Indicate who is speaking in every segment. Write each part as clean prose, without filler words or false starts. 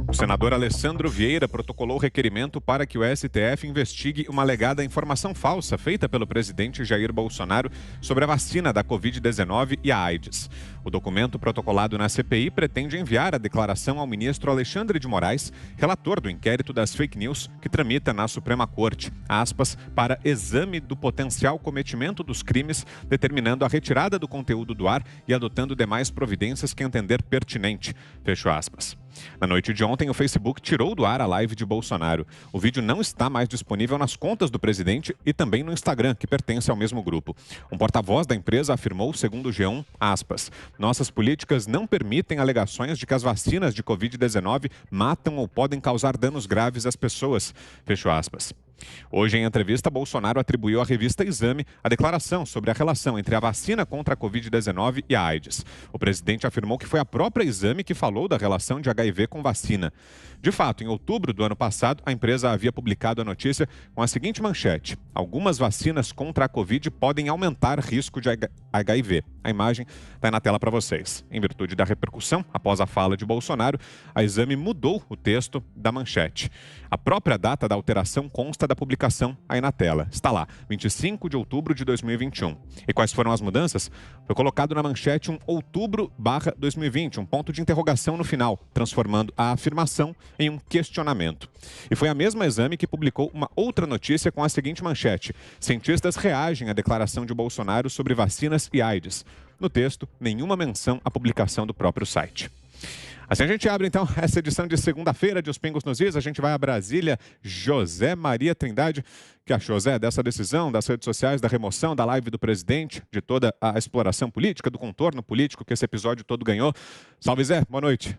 Speaker 1: O senador Alessandro Vieira protocolou requerimento para que o STF investigue uma alegada informação falsa feita pelo presidente Jair Bolsonaro sobre a vacina da Covid-19 e a AIDS. O documento protocolado na CPI pretende enviar a declaração ao ministro Alexandre de Moraes, relator do inquérito das fake news que tramita na Suprema Corte, aspas, para exame do potencial cometimento dos crimes, determinando a retirada do conteúdo do ar e adotando demais providências que entender pertinente, fecho aspas. Na noite de ontem, o Facebook tirou do ar a live de Bolsonaro. O vídeo não está mais disponível nas contas do presidente e também no Instagram, que pertence ao mesmo grupo. Um porta-voz da empresa afirmou, segundo o G1, aspas, nossas políticas não permitem alegações de que as vacinas de Covid-19 matam ou podem causar danos graves às pessoas, fecho aspas. Hoje, em entrevista, Bolsonaro atribuiu à revista Exame a declaração sobre a relação entre a vacina contra a Covid-19 e a AIDS. O presidente afirmou que foi a própria Exame que falou da relação de HIV com vacina. De fato, em outubro do ano passado, a empresa havia publicado a notícia com a seguinte manchete: algumas vacinas contra a Covid podem aumentar risco de HIV. A imagem está aí na tela para vocês. Em virtude da repercussão, após a fala de Bolsonaro, a Exame mudou o texto da manchete. A própria data da alteração consta da publicação aí na tela. Está lá, 25 de outubro de 2021. E quais foram as mudanças? Foi colocado na manchete um outubro/2020, um ponto de interrogação no final, transformando a afirmação em um questionamento. E foi a mesma Exame que publicou uma outra notícia com a seguinte manchete: cientistas reagem à declaração de Bolsonaro sobre vacinas e AIDS. No texto, nenhuma menção à publicação do próprio site. Assim a gente abre, então, essa edição de segunda-feira de Os Pingos nos Is. A gente vai a Brasília. José Maria Trindade, que achou, Zé, dessa decisão das redes sociais, da remoção da live do presidente, de toda a exploração política, do contorno político que esse episódio todo ganhou? Salve, Zé, boa noite.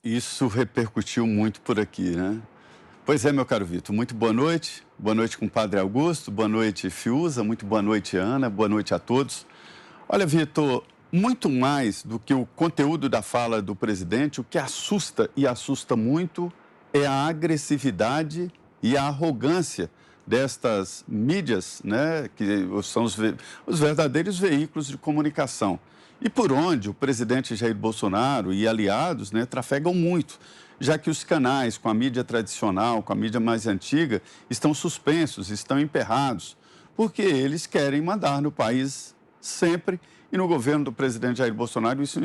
Speaker 2: Isso repercutiu muito por aqui, né? Pois é, meu caro Vitor, muito boa noite. Boa noite, compadre Augusto. Boa noite, Fiuza. Muito boa noite, Ana. Boa noite a todos. Olha, Vitor, muito mais do que o conteúdo da fala do presidente, o que assusta e assusta muito é a agressividade e a arrogância destas mídias, né, que são os verdadeiros veículos de comunicação. E por onde o presidente Jair Bolsonaro e aliados, né, trafegam muito, já que os canais com a mídia tradicional, com a mídia mais antiga, estão suspensos, estão emperrados, porque eles querem mandar no país sempre. E no governo do presidente Jair Bolsonaro isso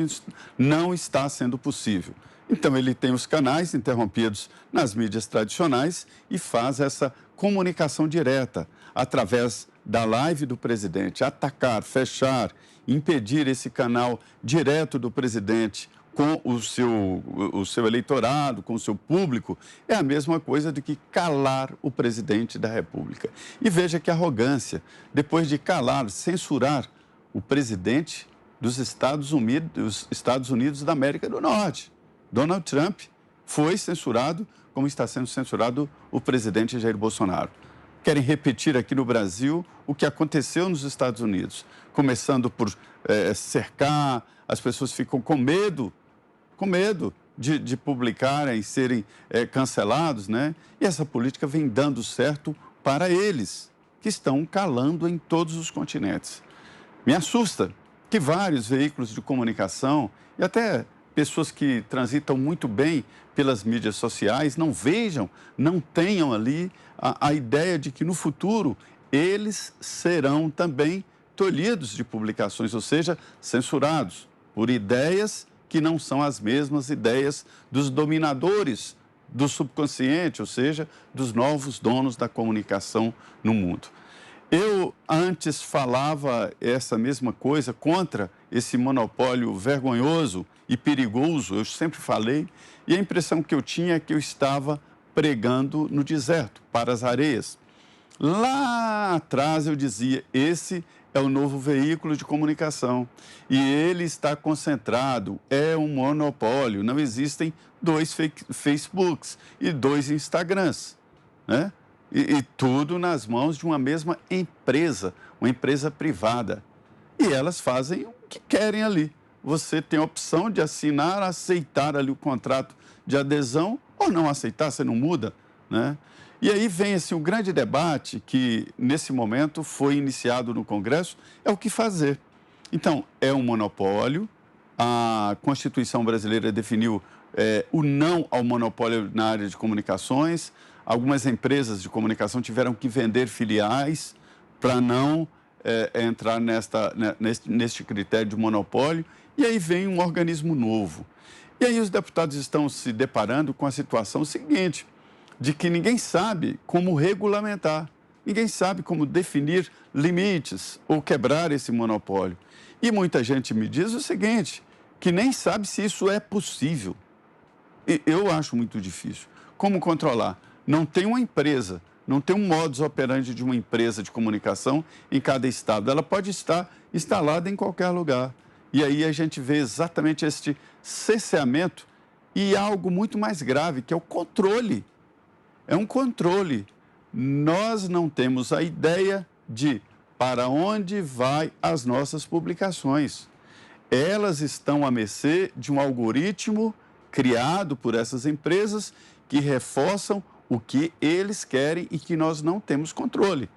Speaker 2: não está sendo possível. Então ele tem os canais interrompidos nas mídias tradicionais e faz essa comunicação direta através da live do presidente, atacar, fechar, impedir esse canal direto do presidente com o seu eleitorado, com o seu público, é a mesma coisa do que calar o presidente da República. E veja que arrogância, depois de calar, censurar o presidente dos Estados Unidos da América do Norte. Donald Trump foi censurado, como está sendo censurado o presidente Jair Bolsonaro. Querem repetir aqui no Brasil o que aconteceu nos Estados Unidos, começando por cercar, as pessoas ficam com medo de publicarem, serem cancelados, né? E essa política vem dando certo para eles, que estão calando em todos os continentes. Me assusta que vários veículos de comunicação e até pessoas que transitam muito bem pelas mídias sociais não vejam, não tenham ali a ideia de que no futuro eles serão também tolhidos de publicações, ou seja, censurados por ideias que não são as mesmas ideias dos dominadores do subconsciente, ou seja, dos novos donos da comunicação no mundo. Eu antes falava essa mesma coisa contra esse monopólio vergonhoso e perigoso, eu sempre falei, e a impressão que eu tinha é que eu estava pregando no deserto, para as areias. Lá atrás eu dizia, esse é o novo veículo de comunicação e ele está concentrado, é um monopólio, não existem dois Facebooks e dois Instagrams, né? E tudo nas mãos de uma mesma empresa, uma empresa privada. E elas fazem o que querem ali. Você tem a opção de assinar, aceitar ali o contrato de adesão ou não aceitar, você não muda, né? E aí vem assim, um grande debate que, nesse momento, foi iniciado no Congresso, é o que fazer. Então, é um monopólio, A Constituição brasileira definiu o não ao monopólio na área de comunicações. Algumas empresas de comunicação tiveram que vender filiais para não entrar neste critério de monopólio. E aí vem um organismo novo. E aí os deputados estão se deparando com a situação seguinte, de que ninguém sabe como regulamentar, ninguém sabe como definir limites ou quebrar esse monopólio. E muita gente me diz o seguinte, que nem sabe se isso é possível. E eu acho muito difícil. Como controlar? Não tem uma empresa, não tem um modus operandi de uma empresa de comunicação em cada estado. Ela pode estar instalada em qualquer lugar. E aí a gente vê exatamente este cerceamento e algo muito mais grave, que é o controle. É um controle. Nós não temos a ideia de para onde vai as nossas publicações. Elas estão à mercê de um algoritmo criado por essas empresas que reforçam o que eles querem e que nós não temos controle.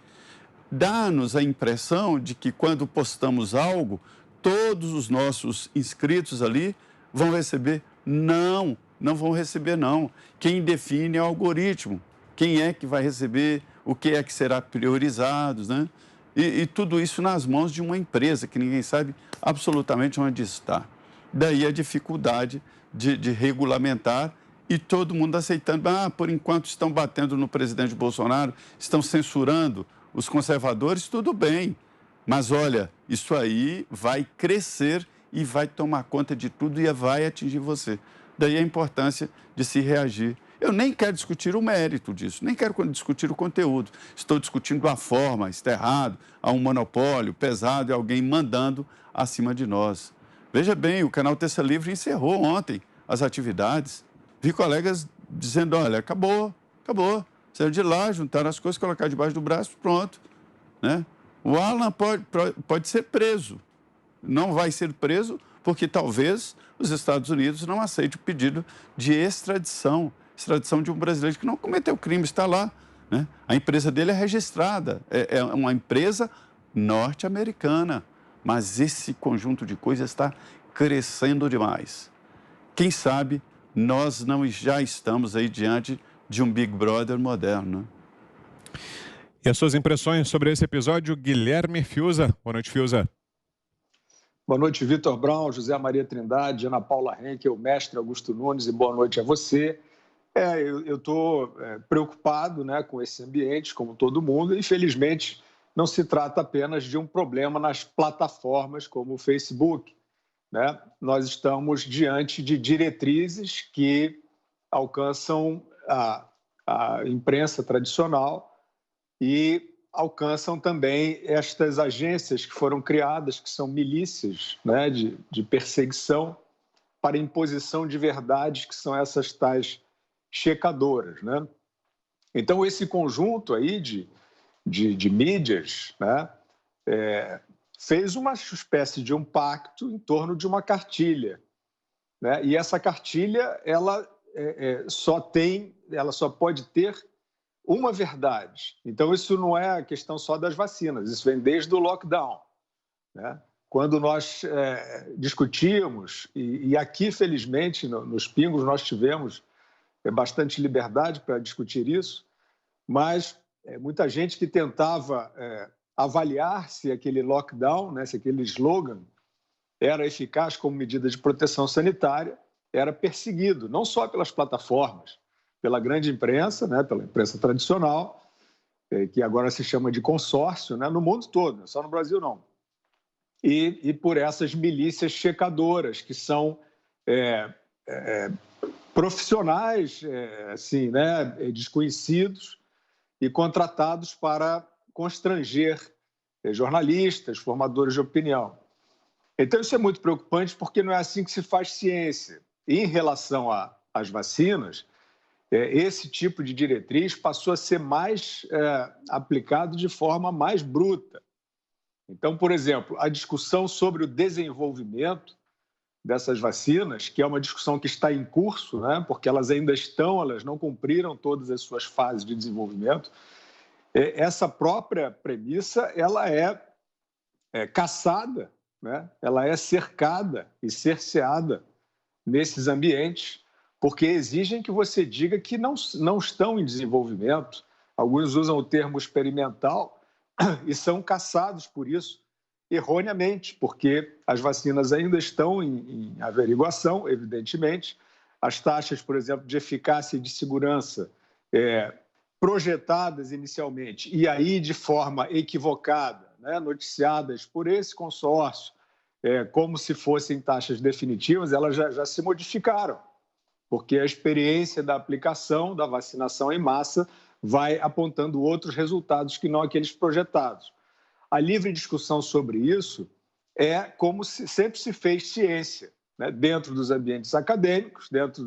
Speaker 2: Dá-nos a impressão de que quando postamos algo, todos os nossos inscritos ali vão receber. Não, não vão receber não. Quem define é o algoritmo. Quem é que vai receber, o que é que será priorizado, né? E tudo isso nas mãos de uma empresa que ninguém sabe absolutamente onde está. Daí a dificuldade de regulamentar e todo mundo aceitando. Por enquanto estão batendo no presidente Bolsonaro, estão censurando os conservadores, tudo bem. Mas olha, isso aí vai crescer e vai tomar conta de tudo e vai atingir você. Daí a importância de se reagir. Eu nem quero discutir o mérito disso, nem quero discutir o conteúdo. Estou discutindo a forma, está errado, há um monopólio pesado e alguém mandando acima de nós. Veja bem, o canal Terça Livre encerrou ontem as atividades. Vi colegas dizendo, olha, acabou. Saíram de lá, juntaram as coisas, colocaram debaixo do braço, pronto. Né? O Alan pode ser preso. Não vai ser preso porque talvez os Estados Unidos não aceitem o pedido de extradição de um brasileiro que não cometeu crime, está lá. Né? A empresa dele é registrada, é uma empresa norte-americana, mas esse conjunto de coisas está crescendo demais. Quem sabe nós não já estamos aí diante de um Big Brother moderno. Né?
Speaker 1: E as suas impressões sobre esse episódio, Guilherme Fiuza. Boa noite, Fiuza.
Speaker 3: Boa noite, Vitor Brown, José Maria Trindade, Ana Paula Henkel, mestre Augusto Nunes, e boa noite a você. Eu estou preocupado, né, com esse ambiente, como todo mundo, e infelizmente não se trata apenas de um problema nas plataformas como o Facebook. Né? Nós estamos diante de diretrizes que alcançam a imprensa tradicional e alcançam também estas agências que foram criadas, que são milícias, né, de perseguição para imposição de verdades, que são essas tais checadoras. Né? Então, esse conjunto aí de mídias, né, fez uma espécie de um pacto em torno de uma cartilha. Né? E essa cartilha, ela só pode ter uma verdade. Então, isso não é a questão só das vacinas, isso vem desde o lockdown. Né? Quando nós discutimos, e aqui, felizmente, nos Pingos, nós tivemos bastante liberdade para discutir isso, mas muita gente que tentava avaliar se aquele lockdown, né, se aquele slogan era eficaz como medida de proteção sanitária, era perseguido, não só pelas plataformas, pela grande imprensa, né, pela imprensa tradicional, que agora se chama de consórcio, né, no mundo todo, só no Brasil não. E por essas milícias checadoras, que são profissionais assim, né, desconhecidos e contratados para constranger jornalistas, formadores de opinião. Então, isso é muito preocupante porque não é assim que se faz ciência. E em relação às vacinas, esse tipo de diretriz passou a ser mais aplicado de forma mais bruta. Então, por exemplo, a discussão sobre o desenvolvimento dessas vacinas, que é uma discussão que está em curso, né, porque elas não cumpriram todas as suas fases de desenvolvimento, essa própria premissa ela é caçada né, ela é cercada e cerceada nesses ambientes, porque exigem que você diga que não estão em desenvolvimento. Alguns usam o termo experimental e são caçados por isso, erroneamente, porque as vacinas ainda estão em averiguação, evidentemente. As taxas, por exemplo, de eficácia e de segurança projetadas inicialmente e aí de forma equivocada, né, noticiadas por esse consórcio, como se fossem taxas definitivas, elas já se modificaram, porque a experiência da aplicação da vacinação em massa vai apontando outros resultados que não aqueles projetados. A livre discussão sobre isso é como sempre se fez ciência, né, dentro dos ambientes acadêmicos, dentro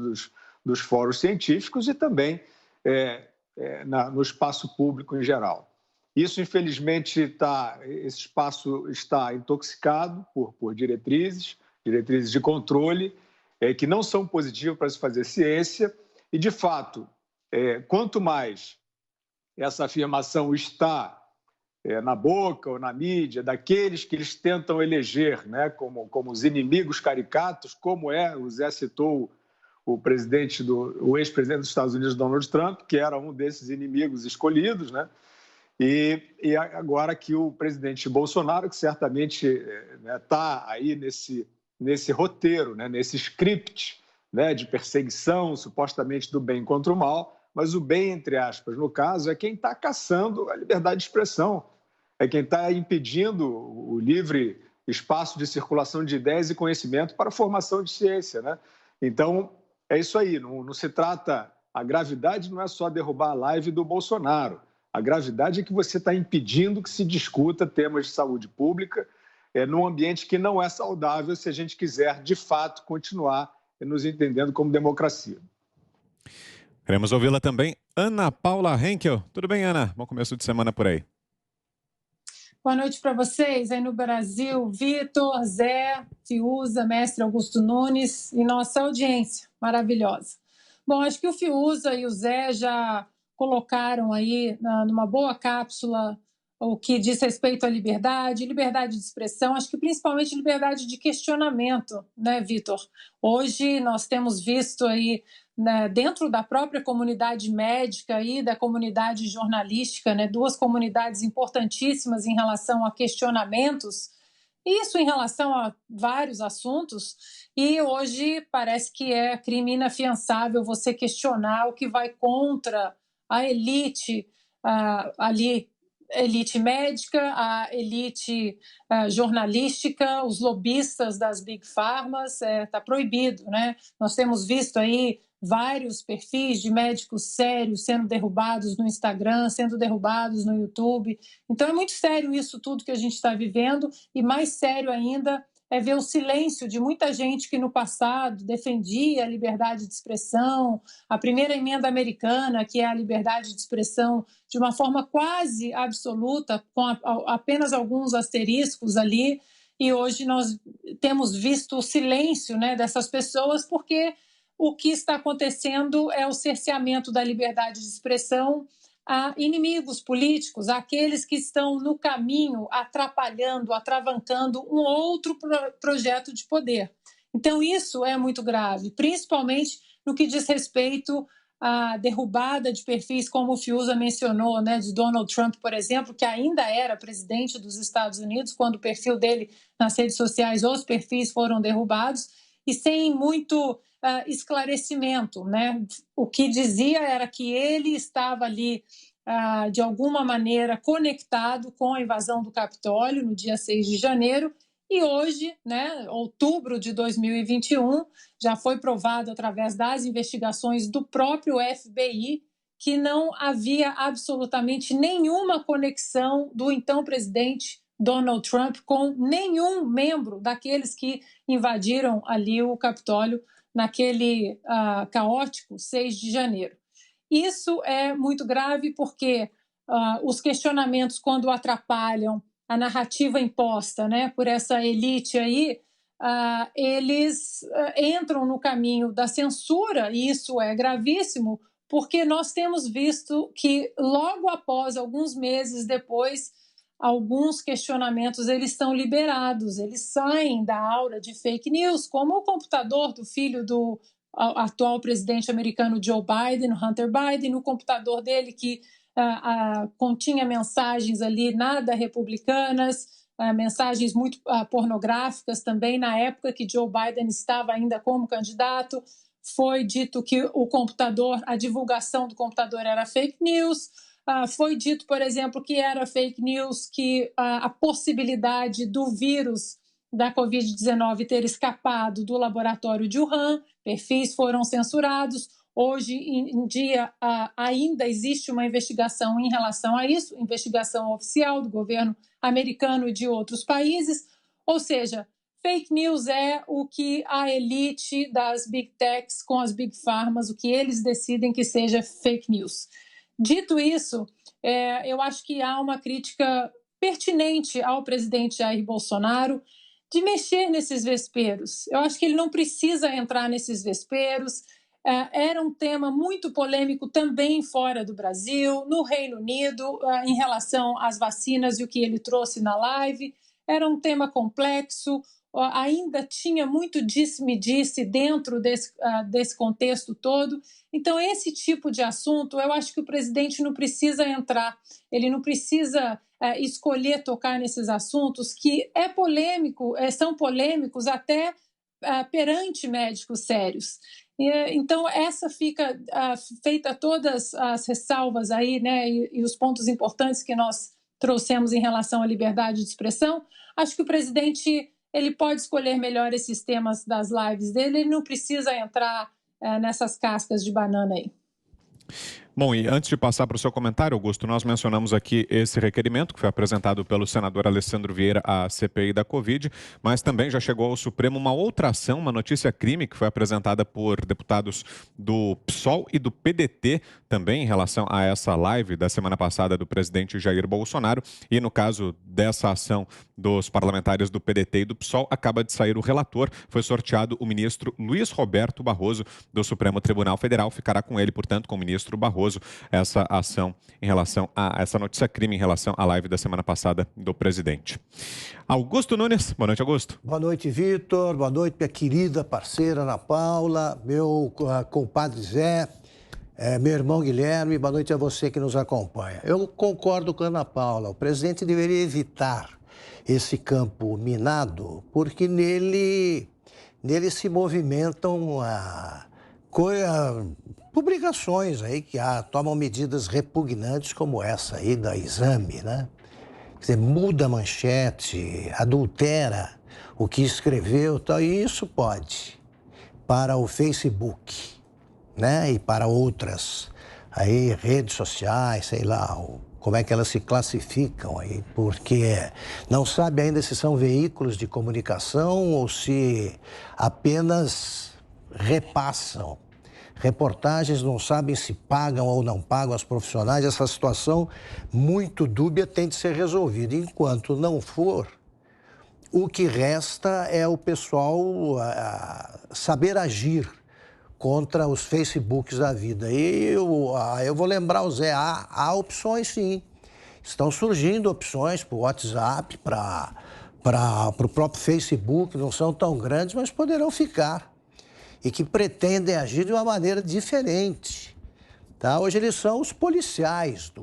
Speaker 3: dos fóruns científicos e também no espaço público em geral. Isso, infelizmente, esse espaço está intoxicado por diretrizes de controle, que não são positivas para se fazer ciência. E, de fato, quanto mais essa afirmação está na boca ou na mídia daqueles que eles tentam eleger, né, como os inimigos caricatos, como o Zé citou o ex-presidente dos Estados Unidos, Donald Trump, que era um desses inimigos escolhidos, né? E agora que o presidente Bolsonaro, que certamente está aí nesse roteiro, né, nesse script, né, de perseguição, supostamente do bem contra o mal, mas o bem, entre aspas, no caso, é quem está caçando a liberdade de expressão, é quem está impedindo o livre espaço de circulação de ideias e conhecimento para a formação de ciência, né? Então, é isso aí, não se trata... A gravidade não é só derrubar a live do Bolsonaro. A gravidade é que você está impedindo que se discuta temas de saúde pública num ambiente que não é saudável se a gente quiser, de fato, continuar nos entendendo como democracia.
Speaker 1: Queremos ouvi-la também, Ana Paula Henkel. Tudo bem, Ana? Bom começo de semana por aí.
Speaker 4: Boa noite para vocês aí no Brasil, Vitor, Zé, Fiuza, mestre Augusto Nunes e nossa audiência maravilhosa. Bom, acho que o Fiuza e o Zé já colocaram aí numa boa cápsula o que diz respeito à liberdade de expressão, acho que principalmente liberdade de questionamento, né, Vitor? Hoje nós temos visto aí, né, dentro da própria comunidade médica e da comunidade jornalística, né, duas comunidades importantíssimas em relação a questionamentos, isso em relação a vários assuntos, e hoje parece que é crime inafiançável você questionar o que vai contra a elite ali, elite médica, a elite jornalística, os lobistas das Big Pharmas, está proibido, né? Nós temos visto aí vários perfis de médicos sérios sendo derrubados no Instagram, sendo derrubados no YouTube. Então é muito sério isso tudo que a gente está vivendo, e mais sério ainda é ver o silêncio de muita gente que no passado defendia a liberdade de expressão, a primeira emenda americana, que é a liberdade de expressão de uma forma quase absoluta, com apenas alguns asteriscos ali, e hoje nós temos visto o silêncio, né, dessas pessoas, porque o que está acontecendo é o cerceamento da liberdade de expressão a inimigos políticos, aqueles que estão no caminho atrapalhando, atravancando um outro projeto de poder. Então, isso é muito grave, principalmente no que diz respeito à derrubada de perfis, como o Fiuza mencionou, né, de Donald Trump, por exemplo, que ainda era presidente dos Estados Unidos, quando o perfil dele nas redes sociais, os perfis foram derrubados, e sem muito esclarecimento, né? O que dizia era que ele estava ali, de alguma maneira, conectado com a invasão do Capitólio no dia 6 de janeiro, e hoje, né, outubro de 2021, já foi provado através das investigações do próprio FBI que não havia absolutamente nenhuma conexão do então presidente Donald Trump com nenhum membro daqueles que invadiram ali o Capitólio naquele caótico 6 de janeiro. Isso é muito grave porque os questionamentos, quando atrapalham a narrativa imposta, né, por essa elite aí, eles entram no caminho da censura, e isso é gravíssimo, porque nós temos visto que logo após, alguns meses depois, alguns questionamentos eles são liberados, eles saem da aura de fake news, como o computador do filho do atual presidente americano Joe Biden, Hunter Biden, o computador dele que continha mensagens ali nada republicanas, mensagens muito pornográficas também, na época que Joe Biden estava ainda como candidato. Foi dito que o computador, a divulgação do computador era fake news. Foi dito, por exemplo, que era fake news, que a possibilidade do vírus da Covid-19 ter escapado do laboratório de Wuhan, perfis foram censurados. Hoje em dia ainda existe uma investigação em relação a isso, investigação oficial do governo americano e de outros países. Ou seja, fake news é o que a elite das big techs com as big pharmas, o que eles decidem que seja fake news. Dito isso, eu acho que há uma crítica pertinente ao presidente Jair Bolsonaro de mexer nesses vesperos. Eu acho que ele não precisa entrar nesses vesperos. Era um tema muito polêmico também fora do Brasil, no Reino Unido, em relação às vacinas e o que ele trouxe na live. Era um tema complexo, ainda tinha muito disse-me-disse dentro desse contexto todo. Então, esse tipo de assunto, eu acho que o presidente não precisa entrar, ele não precisa escolher tocar nesses assuntos que são polêmicos até perante médicos sérios. Então, essa fica feita todas as ressalvas aí, né, e os pontos importantes que nós trouxemos em relação à liberdade de expressão. Acho que o presidente ele pode escolher melhor esses temas das lives dele, ele não precisa entrar nessas cascas de banana aí.
Speaker 1: Bom, e antes de passar para o seu comentário, Augusto, nós mencionamos aqui esse requerimento que foi apresentado pelo senador Alessandro Vieira à CPI da Covid, mas também já chegou ao Supremo uma outra ação, uma notícia-crime que foi apresentada por deputados do PSOL e do PDT, também em relação a essa live da semana passada do presidente Jair Bolsonaro. E no caso dessa ação dos parlamentares do PDT e do PSOL, acaba de sair o relator, foi sorteado o ministro Luiz Roberto Barroso do Supremo Tribunal Federal. Ficará com ele, portanto, com o ministro Barroso, essa ação em relação a essa notícia-crime em relação à live da semana passada do presidente. Augusto Nunes, boa noite, Augusto.
Speaker 5: Boa noite, Vitor. Boa noite, minha querida parceira Ana Paula, meu compadre Zé, meu irmão Guilherme. Boa noite a você que nos acompanha. Eu concordo com a Ana Paula. O presidente deveria evitar esse campo minado, porque nele se movimentam publicações aí que tomam medidas repugnantes como essa aí da Exame, né? Quer dizer, muda a manchete, adultera o que escreveu, tal, e isso pode para o Facebook, né? E para outras aí redes sociais, sei lá, como é que elas se classificam aí, porque não sabe ainda se são veículos de comunicação ou se apenas repassam reportagens, não sabem se pagam ou não pagam as profissionais. Essa situação muito dúbia tem de ser resolvida. Enquanto não for, o que resta é o pessoal saber agir contra os Facebooks da vida. E eu vou lembrar o Zé, há opções sim. Estão surgindo opções para o WhatsApp, para o próprio Facebook, não são tão grandes, mas poderão ficar. E que pretendem agir de uma maneira diferente. Tá? Hoje eles são os policiais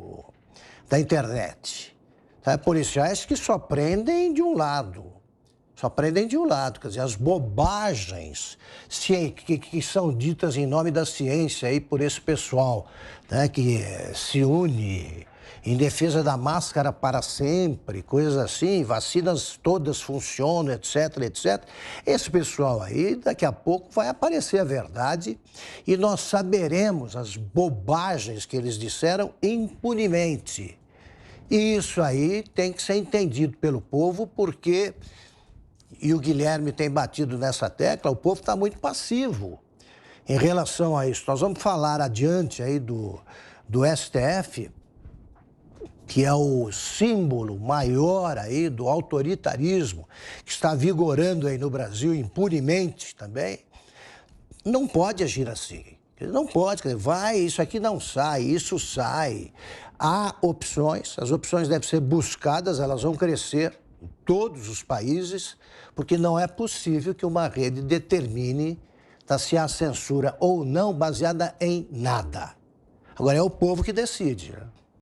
Speaker 5: da internet. Tá? Policiais que só prendem de um lado. Quer dizer, as bobagens que são ditas em nome da ciência aí por esse pessoal, né, que se une em defesa da máscara para sempre, coisas assim, vacinas todas funcionam, etc, etc. Esse pessoal aí, daqui a pouco vai aparecer a verdade e nós saberemos as bobagens que eles disseram impunemente. E isso aí tem que ser entendido pelo povo, porque, e o Guilherme tem batido nessa tecla, o povo está muito passivo em relação a isso. Nós vamos falar adiante aí do STF, que é o símbolo maior aí do autoritarismo que está vigorando aí no Brasil impunemente também, não pode agir assim. Não pode, quer dizer, vai, isso aqui não sai, isso sai. Há opções, as opções devem ser buscadas, elas vão crescer em todos os países, porque não é possível que uma rede determine se há censura ou não baseada em nada. Agora, é o povo que decide, né?